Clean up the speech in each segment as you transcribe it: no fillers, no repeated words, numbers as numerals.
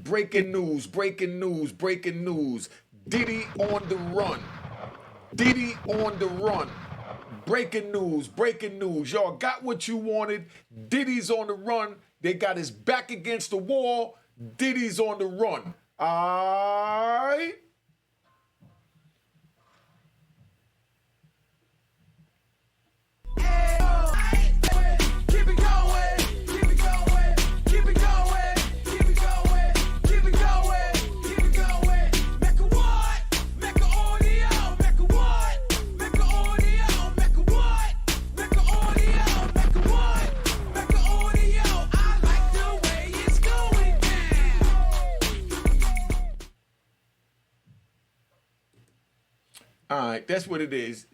breaking news, breaking news, breaking news. Diddy on the run. Diddy on the run. Breaking news, breaking news. Y'all got what you wanted. Diddy's on the run. They got his back against the wall. Diddy's on the run. All right. All right, that's what it is.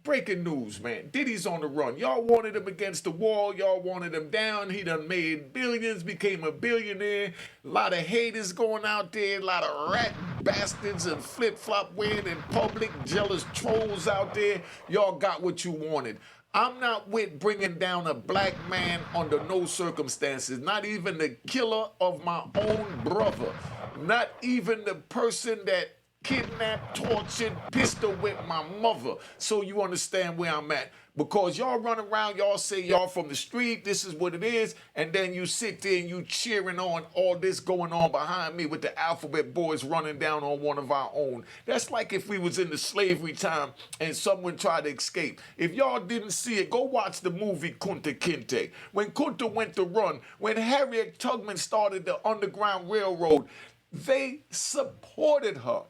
Breaking news, man. Diddy's on the run. Y'all wanted him against the wall. Y'all wanted him down. He done made billions, became a billionaire. A lot of haters going out there. A lot of rat bastards and flip-flop wearing in public. Jealous trolls out there. Y'all got what you wanted. I'm not with bringing down a black man under no circumstances. Not even the killer of my own brother. Not even the person that kidnapped, tortured, pistol whipped my mother. So you understand where I'm at. Because y'all run around, y'all say y'all from the street, this is what it is, and then you sit there and you cheering on all this going on behind me with the alphabet boys running down on one of our own. That's like if we was in the slavery time and someone tried to escape. If y'all didn't see it, go watch the movie Kunta Kinte. When Kunta went to run, when Harriet Tubman started the Underground Railroad, they supported her.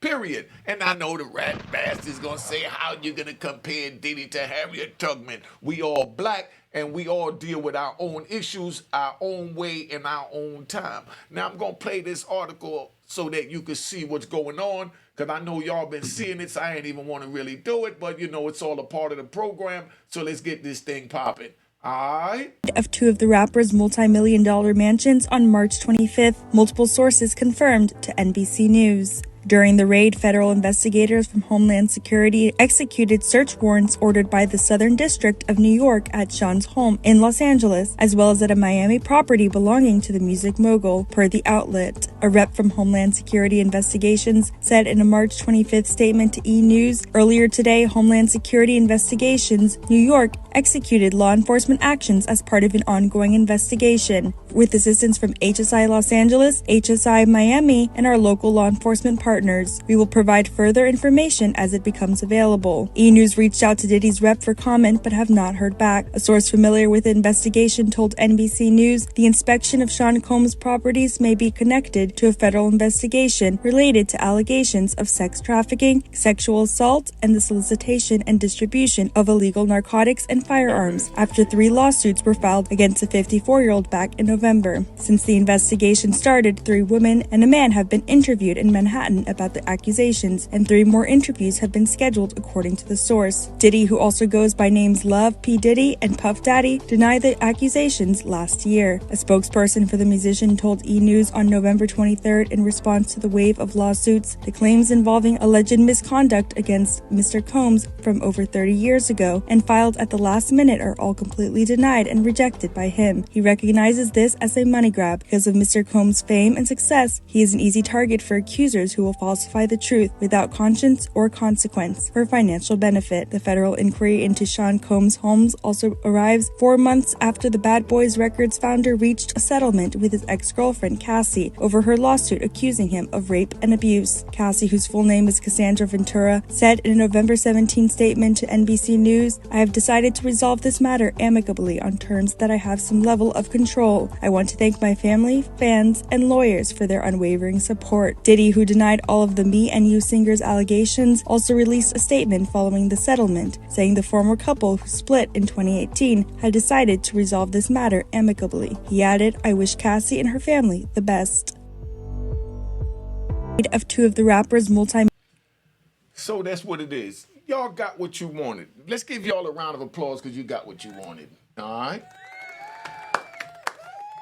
Period. And I know the rat bastard's gonna say, how you gonna compare Diddy to Harriet Tubman? We all black and we all deal with our own issues, our own way, in our own time. Now I'm gonna play this article so that you can see what's going on, because I know y'all been seeing it, so I ain't even want to really do it, but you know it's all a part of the program, so let's get this thing popping. Alright. Of two of the rapper's multi-million-dollar mansions on March 25th, multiple sources confirmed to NBC News. During the raid, federal investigators from Homeland Security executed search warrants ordered by the Southern District of New York at Sean's home in Los Angeles, as well as at a Miami property belonging to the music mogul, per the outlet. A rep from Homeland Security Investigations said in a March 25th statement to E! News, earlier today, Homeland Security Investigations, New York, executed law enforcement actions as part of an ongoing investigation, with assistance from HSI Los Angeles, HSI Miami, and our local law enforcement partners. We will provide further information as it becomes available. E! News reached out to Diddy's rep for comment but have not heard back. A source familiar with the investigation told NBC News the inspection of Sean Combs' properties may be connected to a federal investigation related to allegations of sex trafficking, sexual assault, and the solicitation and distribution of illegal narcotics and firearms after 3 lawsuits were filed against a 54-year-old back in November. Since the investigation started, 3 women and a man have been interviewed in Manhattan about the accusations, and 3 more interviews have been scheduled according to the source. Diddy, who also goes by names Love, P. Diddy, and Puff Daddy, denied the accusations last year. A spokesperson for the musician told E! News on November 23rd in response to the wave of lawsuits, the claims involving alleged misconduct against Mr. Combs from over 30 years ago and filed at the last minute are all completely denied and rejected by him. He recognizes this as a money grab. Because of Mr. Combs' fame and success, he is an easy target for accusers who will falsify the truth without conscience or consequence for financial benefit. The federal inquiry into Sean Combs' homes also arrives 4 months after the Bad Boys Records founder reached a settlement with his ex-girlfriend Cassie over her lawsuit accusing him of rape and abuse. Cassie, whose full name is Cassandra Ventura, said in a November 17 statement to NBC News, "I have decided to resolve this matter amicably on terms that I have some level of control. I want to thank my family, fans, and lawyers for their unwavering support." Diddy, who denied all of the Me and You singer's allegations, also released a statement following the settlement, saying the former couple, who split in 2018, had decided to resolve this matter amicably. He added, "I wish Cassie and her family the best." Of 2 of the rapper's So that's what it is. Y'all got what you wanted. Let's give y'all a round of applause because you got what you wanted. All right?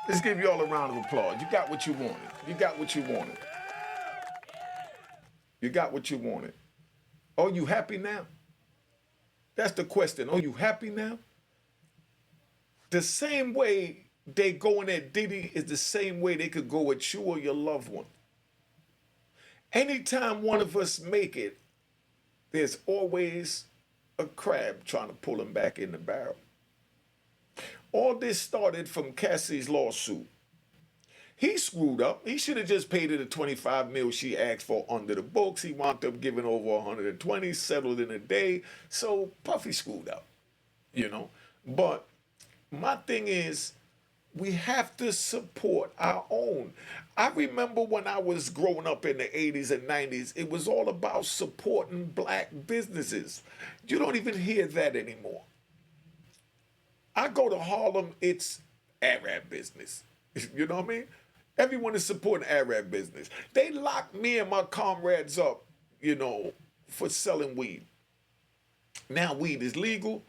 Let's give y'all a round of applause. You got what you wanted. You got what you wanted. You got what you wanted. Are you happy now? That's the question. Are you happy now? The same way they going at Diddy is the same way they could go at you or your loved one. Anytime one of us make it, there's always a crab trying to pull him back in the barrel. All this started from Cassie's lawsuit. He screwed up. He should have just paid her the $25 million she asked for under the books. He wound up giving over 120, settled in a day. So Puffy screwed up, you know. But my thing is, we have to support our own. I remember when I was growing up in the 80s and 90s, it was all about supporting black businesses. You don't even hear that anymore. I go to Harlem, it's Arab business. You know what I mean? Everyone is supporting Arab business. They locked me and my comrades up, you know, for selling weed. Now weed is legal.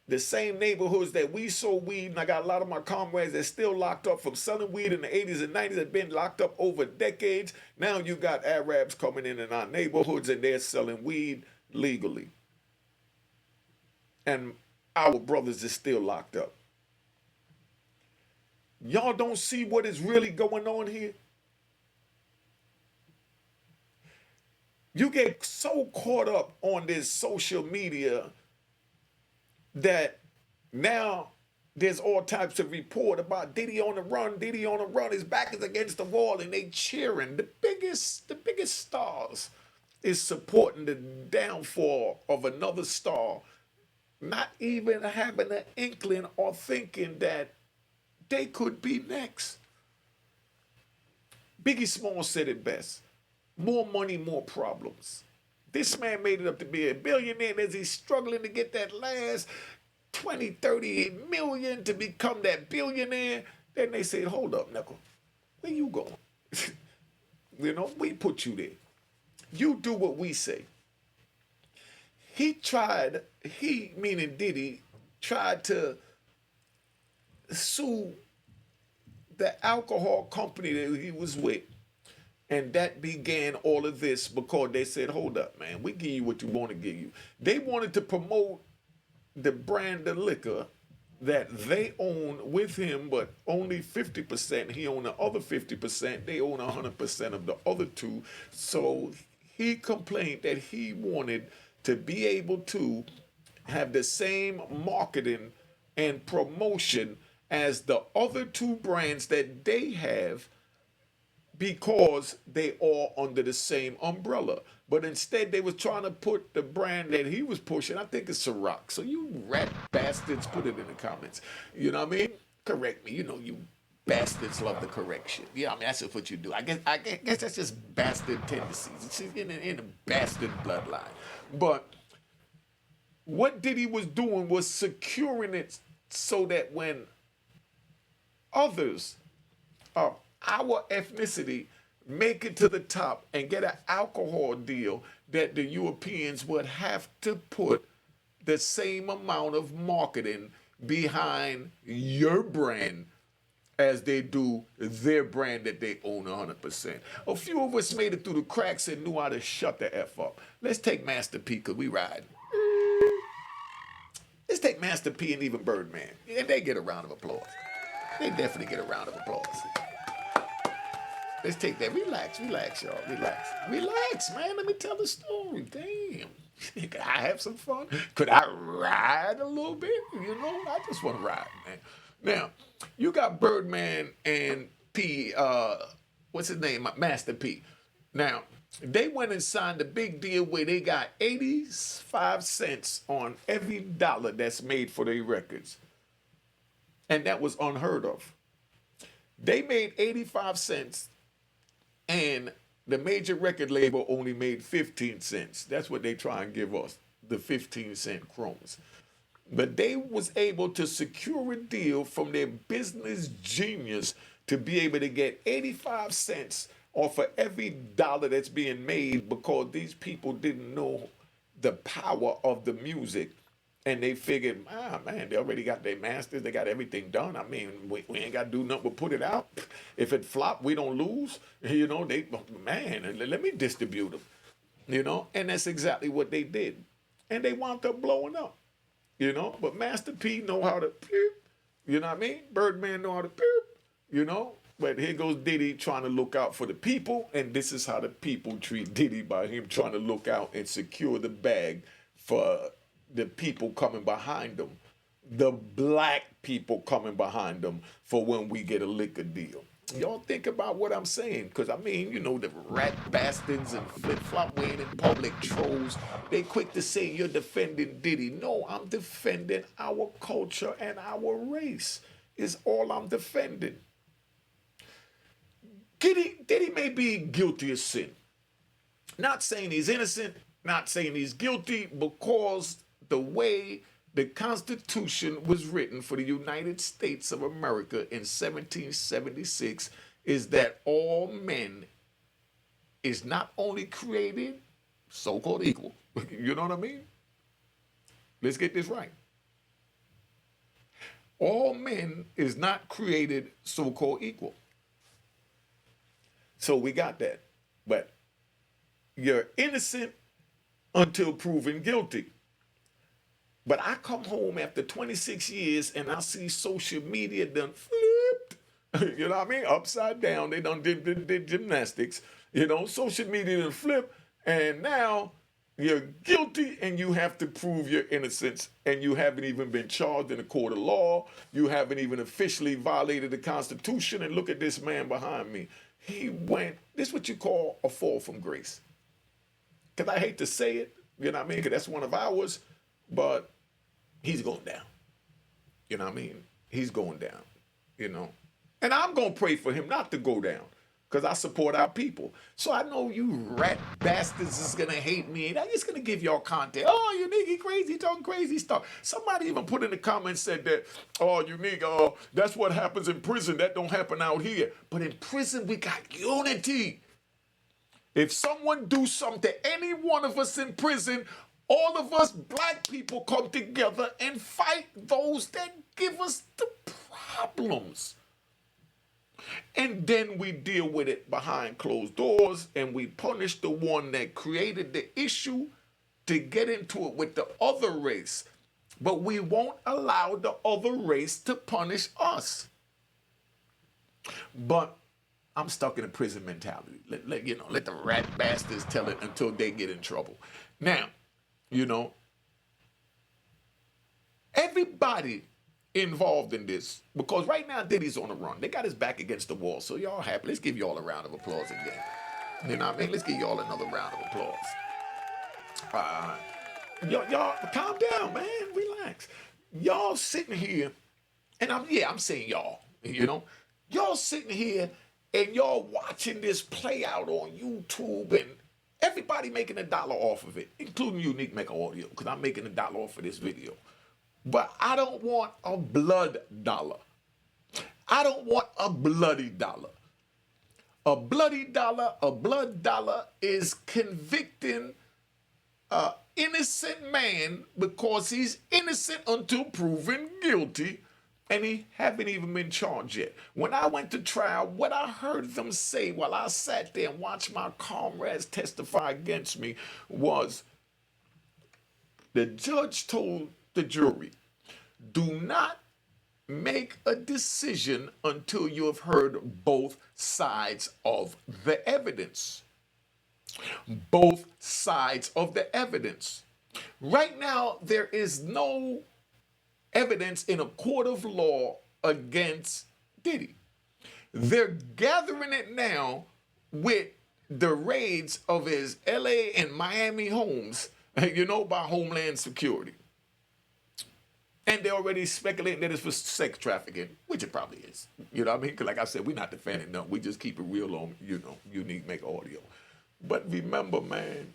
The same neighborhoods that we sold weed, and I got a lot of my comrades that still locked up from selling weed in the 80s and 90s, have been locked up over decades. Now you got Arabs coming in our neighborhoods and they're selling weed legally. And our brothers is still locked up. Y'all don't see what is really going on here? You get so caught up on this social media that now there's all types of report about Diddy on the run, Diddy on the run, his back is against the wall, and they cheering. The biggest stars is supporting the downfall of another star, not even having an inkling or thinking that they could be next. Biggie Smalls said it best. More money, more problems. This man made it up to be a billionaire, and as he's struggling to get that last 20, 30 million to become that billionaire, then they said, hold up, Nickel, where you going? You know, we put you there. You do what we say. He, meaning Diddy, tried to sue the alcohol company that he was with. And that began all of this because they said, hold up, man, we give you what you want to give you. They wanted to promote the brand of liquor that they own with him, but only 50%. He owned the other 50%. They own 100% of the other two. So he complained that he wanted to be able to have the same marketing and promotion as the other two brands that they have, because they all under the same umbrella. But instead, they was trying to put the brand that he was pushing, I think it's Ciroc. So you rat bastards, put it in the comments. You know what I mean? Correct me. You know, you bastards love the correction. Yeah, I mean, that's just what you do. I guess that's just bastard tendencies. It's in the bastard bloodline. But what Diddy was doing was securing it so that when others of our ethnicity make it to the top and get an alcohol deal, that the Europeans would have to put the same amount of marketing behind your brand as they do their brand that they own 100%. A few of us made it through the cracks and knew how to shut the F up. Let's take Master P, because we ride. Let's take Master P and even BirdMan. And they get a round of applause. They definitely get a round of applause. Let's take that. Relax, y'all. Relax, man. Let me tell the story. Damn. Could I have some fun? Could I ride a little bit? You know, I just want to ride, man. Now, you got BirdMan and P, what's his name? Master P. Now, they went and signed a big deal where they got 85 cents on every dollar that's made for their records. And that was unheard of. They made 85 cents, and the major record label only made 15 cents. That's what they try and give us, the 15-cent crumbs. But they was able to secure a deal from their business genius to be able to get 85 cents off of every dollar that's being made, because these people didn't know the power of the music. And they figured, man, they already got their masters. They got everything done. I mean, we ain't got to do nothing but put it out. If it flop, we don't lose. You know, let me distribute them. You know, and that's exactly what they did. And they wound up blowing up. You know, but Master P know how to You know what I mean? Birdman know how to beep, you know? But here goes Diddy trying to look out for the people, and this is how the people treat Diddy by him trying to look out and secure the bag for the people coming behind them, the black people coming behind them for when we get a liquor deal. Y'all think about what I'm saying, because I mean, you know, the rat bastards and flip-flop wearing in public trolls, they quick to say you're defending Diddy. No, I'm defending our culture and our race is all I'm defending. Diddy may be guilty of sin. Not saying he's innocent, not saying he's guilty, because the way the Constitution was written for the United States of America in 1776 is that all men is not only created so-called equal. You know what I mean? Let's get this right. All men is not created so-called equal. So we got that. But you're innocent until proven guilty. But I come home after 26 years and I see social media done flipped. You know what I mean? Upside down. They done did gymnastics. You know, social media done flipped. And now you're guilty and you have to prove your innocence. And you haven't even been charged in a court of law. You haven't even officially violated the Constitution. And look at this man behind me. He went, this is what you call a fall from grace. Because I hate to say it, you know what I mean? Because that's one of ours, but he's going down. You know what I mean? He's going down, you know? And I'm going to pray for him not to go down because I support our people. So I know you rat bastards is going to hate me. And I'm just going to give y'all content. Oh, you nigga crazy, talking crazy stuff. Somebody even put in the comments said that, oh, you nigga, that's what happens in prison. That don't happen out here. But in prison, we got unity. If someone do something to any one of us in prison, all of us black people come together and fight those that give us the problems. And then we deal with it behind closed doors and we punish the one that created the issue to get into it with the other race. But we won't allow the other race to punish us. But I'm stuck in a prison mentality. Let the rat bastards tell it until they get in trouble. Now, you know, everybody involved in this, because right now Diddy's on the run. They got his back against the wall, so y'all happy. Let's give y'all a round of applause again. You know what I mean? Let's give y'all another round of applause. Y'all, calm down, man. Relax. Y'all sitting here, and I'm saying y'all, you know, y'all sitting here and y'all watching this play out on YouTube and everybody making $1 off of it, including Unique Mecca Audio, because I'm making $1 off of this video. But I don't want a blood dollar. I don't want a bloody dollar. A bloody dollar, a blood dollar is convicting an innocent man because he's innocent until proven guilty, and he haven't even been charged yet. When I went to trial, what I heard them say while I sat there and watched my comrades testify against me was the judge told the jury, do not make a decision until you have heard both sides of the evidence. Both sides of the evidence. Right now, there is no evidence in a court of law against Diddy. They're gathering it now with the raids of his LA and Miami homes, you know, by Homeland Security. And they're already speculating that it's for sex trafficking, which it probably is. You know what I mean? Because like I said, we're not defending them. We just keep it real on, you know, Unique Make Audio. But remember, man,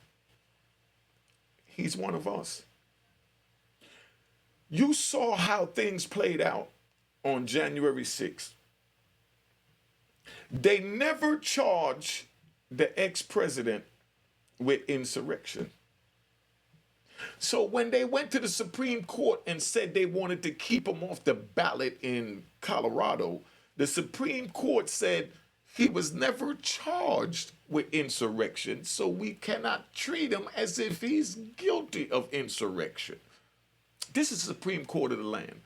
he's one of us. You saw how things played out on January 6th. They never charged the ex-president with insurrection. So when they went to the Supreme Court and said they wanted to keep him off the ballot in Colorado, the Supreme Court said he was never charged with insurrection, so we cannot treat him as if he's guilty of insurrection. This is the Supreme Court of the land.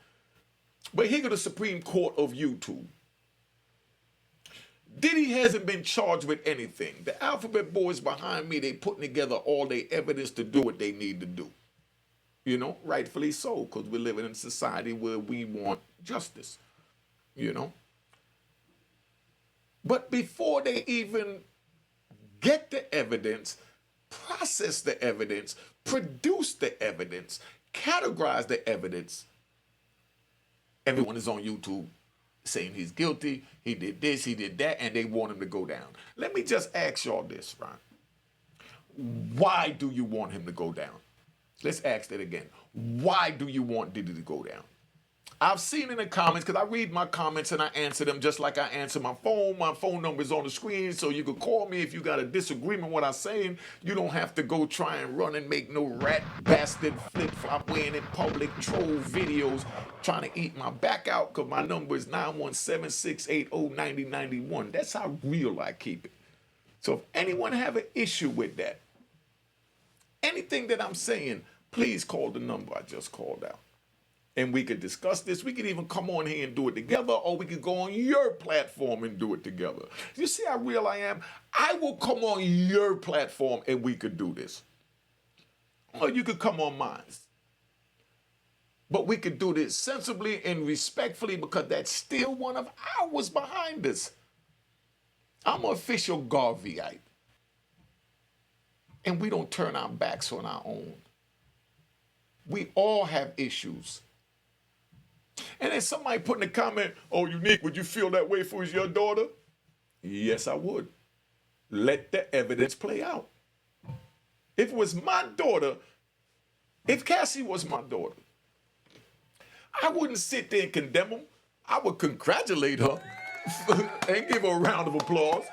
But here go the Supreme Court of YouTube. Diddy hasn't been charged with anything. The Alphabet Boys behind me, they putting together all their evidence to do what they need to do. You know, rightfully so, because we're living in a society where we want justice, you know. But before they even get the evidence, process the evidence, produce the evidence, categorize the evidence, everyone is on YouTube saying he's guilty, he did this, he did that, and they want him to go down. Let me just ask y'all this, right? Why do you want him to go down? Let's ask that again. Why do you want Diddy to go down? I've seen in the comments, because I read my comments and I answer them just like I answer my phone. My phone number is on the screen, so you can call me if you got a disagreement with what I'm saying. You don't have to go try and run and make no rat bastard flip-flop wearing in public troll videos trying to eat my back out, because my number is 917-680-9091. That's how real I keep it. So if anyone have an issue with that, anything that I'm saying, please call the number I just called out. And we could discuss this. We could even come on here and do it together, or we could go on your platform and do it together. You see how real I am? I will come on your platform and we could do this. Or you could come on mine. But we could do this sensibly and respectfully, because that's still one of ours behind us. I'm an official Garveyite. And we don't turn our backs on our own. We all have issues. And then somebody put in a comment, oh, Unique, would you feel that way for your daughter? Yes, I would. Let the evidence play out. If it was my daughter, if Cassie was my daughter, I wouldn't sit there and condemn them. I would congratulate her and give her a round of applause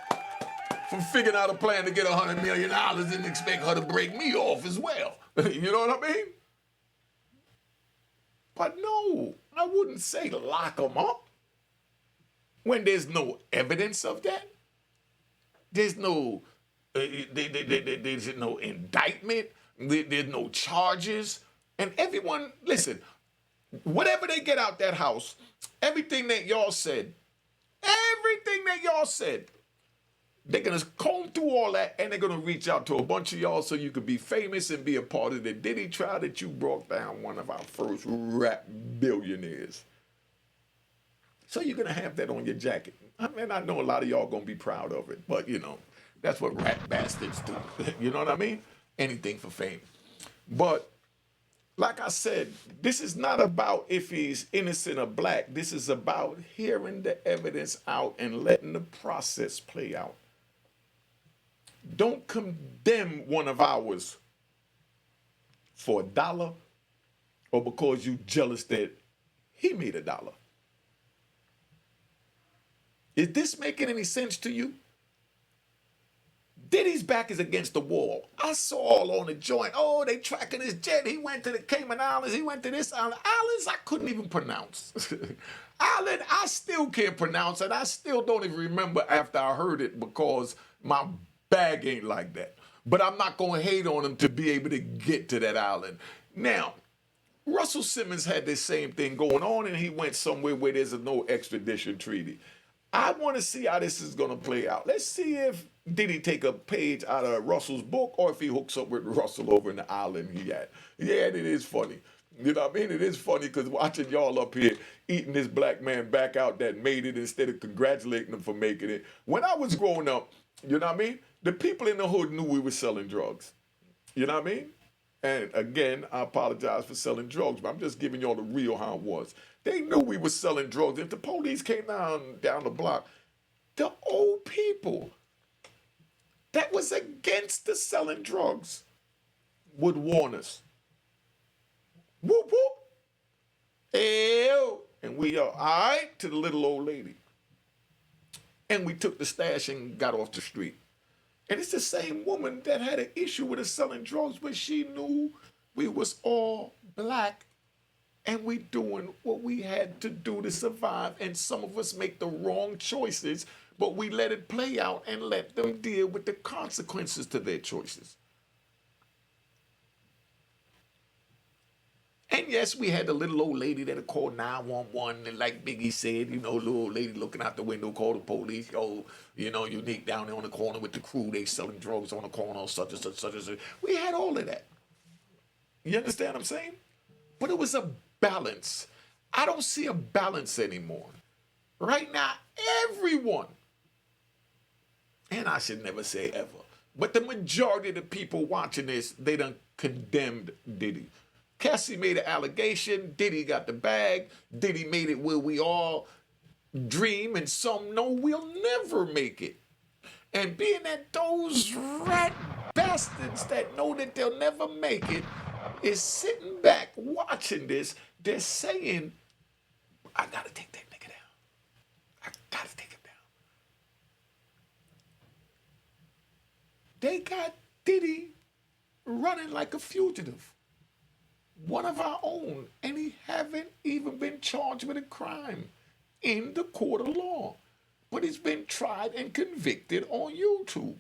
for figuring out a plan to get $100 million and expect her to break me off as well. You know what I mean? But no, I wouldn't say lock them up when there's no evidence of that. There's no, there's no indictment. There's no charges. And everyone, listen, whatever they get out that house, everything that y'all said, they're going to comb through all that, and they're going to reach out to a bunch of y'all so you could be famous and be a part of the Diddy trial that you brought down one of our first rap billionaires. So you're going to have that on your jacket. I mean, I know a lot of y'all going to be proud of it, but, you know, that's what rap bastards do. You know what I mean? Anything for fame. But like I said, this is not about if he's innocent or black. This is about hearing the evidence out and letting the process play out. Don't condemn one of ours for $1 or because you jealous that he made $1. Is this making any sense to you? Diddy's back is against the wall. I saw all on the joint. Oh, they tracking his jet. He went to the Cayman Islands. He went to this island. Islands I couldn't even pronounce. Island I still can't pronounce it. I still don't even remember after I heard it because my bag ain't like that. But I'm not going to hate on him to be able to get to that island. Now, Russell Simmons had this same thing going on, and he went somewhere where there's a no extradition treaty. I want to see how this is going to play out. Let's see if Diddy take a page out of Russell's book or if he hooks up with Russell over in the island he had. Yeah, and it is funny. You know what I mean? It is funny because watching y'all up here eating this black man back out that made it instead of congratulating him for making it. When I was growing up, you know what I mean? The people in the hood knew we were selling drugs. You know what I mean? And again, I apologize for selling drugs, but I'm just giving y'all the real how it was. They knew we were selling drugs. If the police came down the block, the old people that was against the selling drugs would warn us. Whoop, whoop. Ew. And we are, all right, to the little old lady. And we took the stash and got off the street. And it's the same woman that had an issue with us selling drugs, but she knew we was all black and we doing what we had to do to survive. And some of us make the wrong choices, but we let it play out and let them deal with the consequences to their choices. And yes, we had the little old lady that called 911, and like Biggie said, little old lady looking out the window, called the police. Oh, Unique down there on the corner with the crew, they selling drugs on the corner, such and such, such and such. We had all of that. You understand what I'm saying? But it was a balance. I don't see a balance anymore. Right now, everyone, and I should never say ever, but the majority of the people watching this, they done condemned Diddy. Cassie made an allegation, Diddy got the bag, Diddy made it where we all dream, and some know we'll never make it. And being that those rat bastards that know that they'll never make it is sitting back watching this, they're saying, I gotta take that nigga down. I gotta take him down. They got Diddy running like a fugitive. One of our own, and he haven't even been charged with a crime in the court of law. But he's been tried and convicted on YouTube.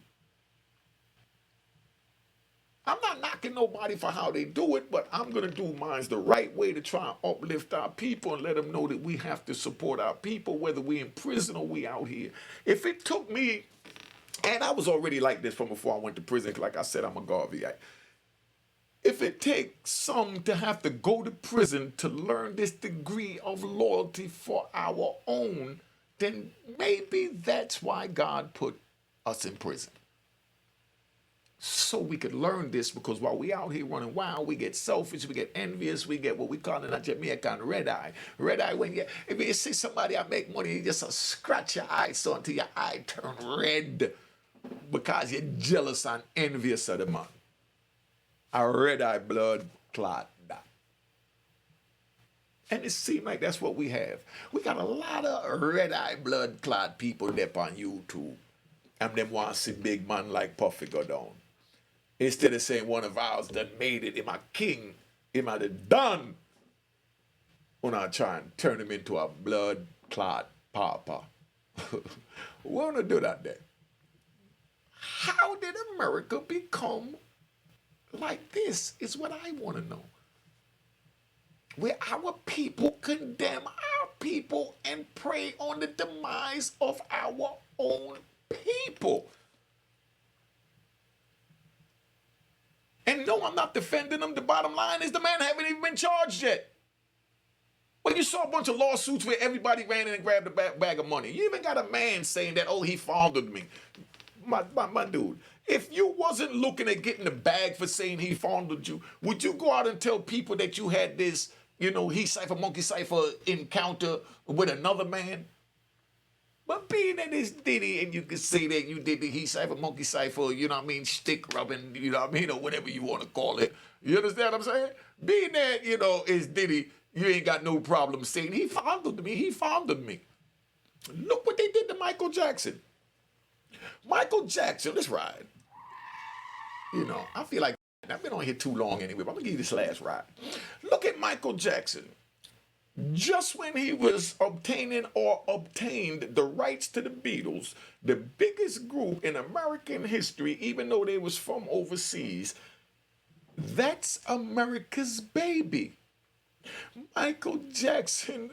I'm not knocking nobody for how they do it, but I'm going to do mine the right way to try and uplift our people and let them know that we have to support our people, whether we in prison or we out here. If it took me, and I was already like this from before I went to prison, like I said, I'm a Garveyite. If it takes some to have to go to prison to learn this degree of loyalty for our own, then maybe that's why God put us in prison. So we could learn this, because while we out here running wild, we get selfish, we get envious, we get what we call in a Jamaican red eye. Red eye, if you see somebody I make money, you just scratch your eye so until your eye turn red because you're jealous and envious of the man. A red eye blood clot. And it seems like that's what we have. We got a lot of red eye blood clot people there on YouTube. And them want to see big man like Puffy go down. Instead of saying one of ours that made it, him a king, him a done. When I try and turn him into a blood clot papa. We want to do that then. How did America become like this is what I want to know. Where our people condemn our people and prey on the demise of our own people. And no, I'm not defending them. The bottom line is the man haven't even been charged yet. Well, you saw a bunch of lawsuits where everybody ran in and grabbed a bag of money. You even got a man saying that, oh, he fondled me. My dude, if you wasn't looking at getting the bag for saying he fondled you, would you go out and tell people that you had this, he cipher, monkey cipher encounter with another man? But being that it's Diddy, and you can say that you did the he cipher, monkey cipher, stick rubbing, or whatever you want to call it. You understand what I'm saying? Being that, it's Diddy, you ain't got no problem saying he fondled me. Look what they did to Micheal Jackson. Micheal Jackson, let's ride. I feel like I've been on here too long anyway, but I'm going to give you this last ride. Look at Micheal Jackson. Just when he was obtained the rights to the Beatles, the biggest group in American history, even though they was from overseas, that's America's baby. Micheal Jackson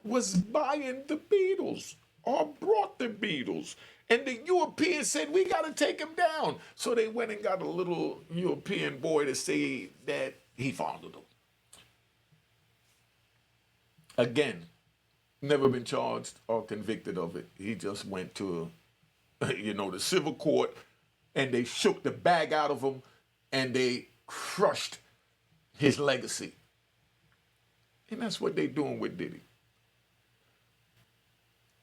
was buying the Beatles or brought the Beatles. And the Europeans said, we got to take him down. So they went and got a little European boy to say that he fondled them. Again, never been charged or convicted of it. He just went to, the civil court, and they shook the bag out of him, and they crushed his legacy. And that's what they're doing with Diddy.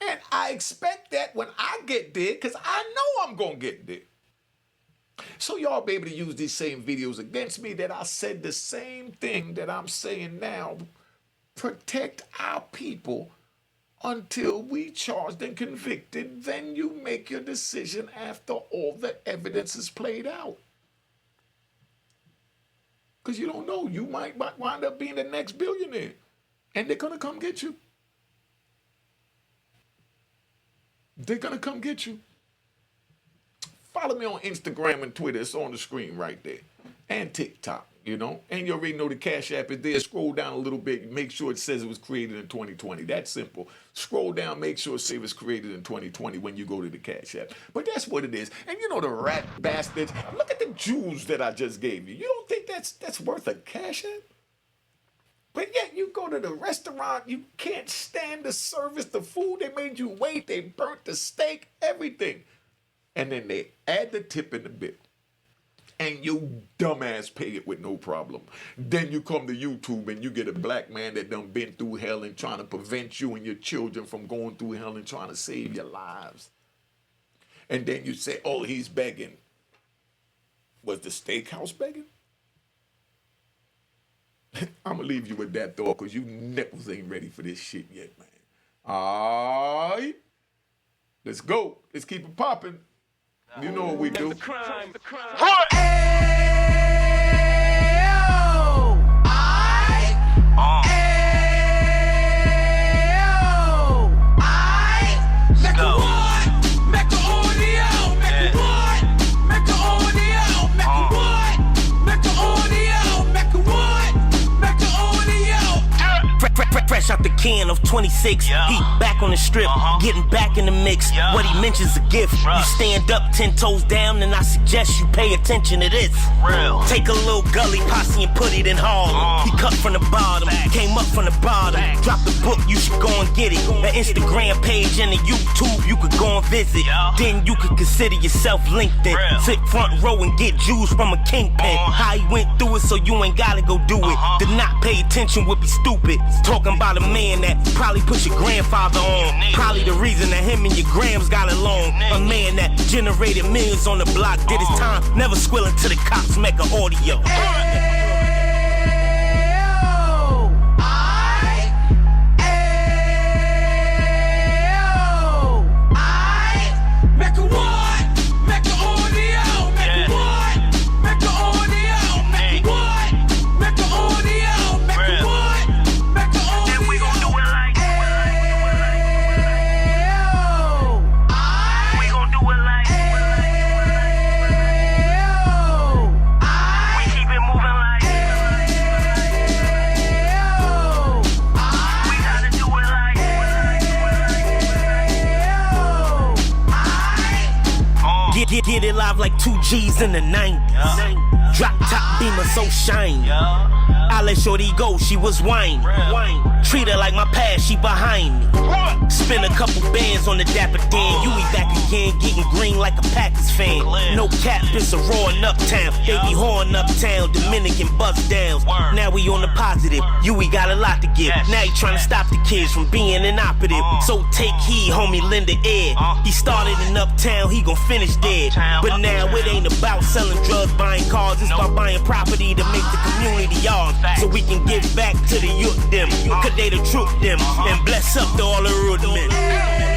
And I expect that when I get there, because I know I'm going to get there. So y'all be able to use these same videos against me, that I said the same thing that I'm saying now. Protect our people until we charged and convicted. Then you make your decision after all the evidence is played out. Because you don't know. You might wind up being the next billionaire. And they're going to come get you. They're going to come get you. Follow me on Instagram and Twitter. It's on the screen right there. And TikTok. You know, and you already know the Cash App is there. Scroll down a little bit, make sure it says it was created in 2020. That's simple. Scroll down, make sure it says it was created in 2020 when you go to the Cash App. But that's what it is. And you know the rat bastards, look at the jewels that I just gave you. You don't think that's worth a Cash App? But yet you go to the restaurant, you can't stand the service, the food, they made you wait, they burnt the steak, everything. And then they add the tip in the bill. And you dumbass pay it with no problem. Then you come to YouTube and you get a black man that done been through hell and trying to prevent you and your children from going through hell and trying to save your lives. And then you say, oh, he's begging. Was the steakhouse begging? I'm going to leave you with that thought because you nipples ain't ready for this shit yet, man. All right. Let's go. Let's keep it popping. You know what we do. What? Fresh out the can of 26, yeah. He back on the strip, getting back in the mix. Yeah. What he mentions a gift. Bruh. You stand up 10 toes down, and I suggest you pay attention to this. Real. Take a little gully posse and put it in Harlem. He cut from the bottom, came up from the bottom. Drop the book, you should go and get it. The Instagram page and the YouTube, you could go and visit. Yeah. Then you could consider yourself LinkedIn. Real. Sit front row and get Jews from a kingpin. How he went through it, so you ain't gotta go do it. To not pay attention would be stupid. Talking about a man that probably put your grandfather on. Probably the reason that him and your grams got along. A man that generated millions on the block, did his time, never squilling to the cops, Mecca audio. Get it live like 2 G's in the 90s. Drop top beamer so shiny. I let shorty go, she was whining. Treat her like my past, she behind me. Spend a couple bands on the Dapper Dan. You be back again, getting green like a Packers fan. No cap, it's a raw in Uptown. They be horn Uptown, Dominican bust downs. Now we on the positive, we got a lot to give. Now he trying to stop the kids from being inoperative. So take heed, homie, lend a ear. He started in Uptown, he gon' finish dead. But now it ain't about selling drugs, buying cars. It's about buying property to make the community ours. So we can give back to the youth them. Cause they the truth them. And bless up to all the root men.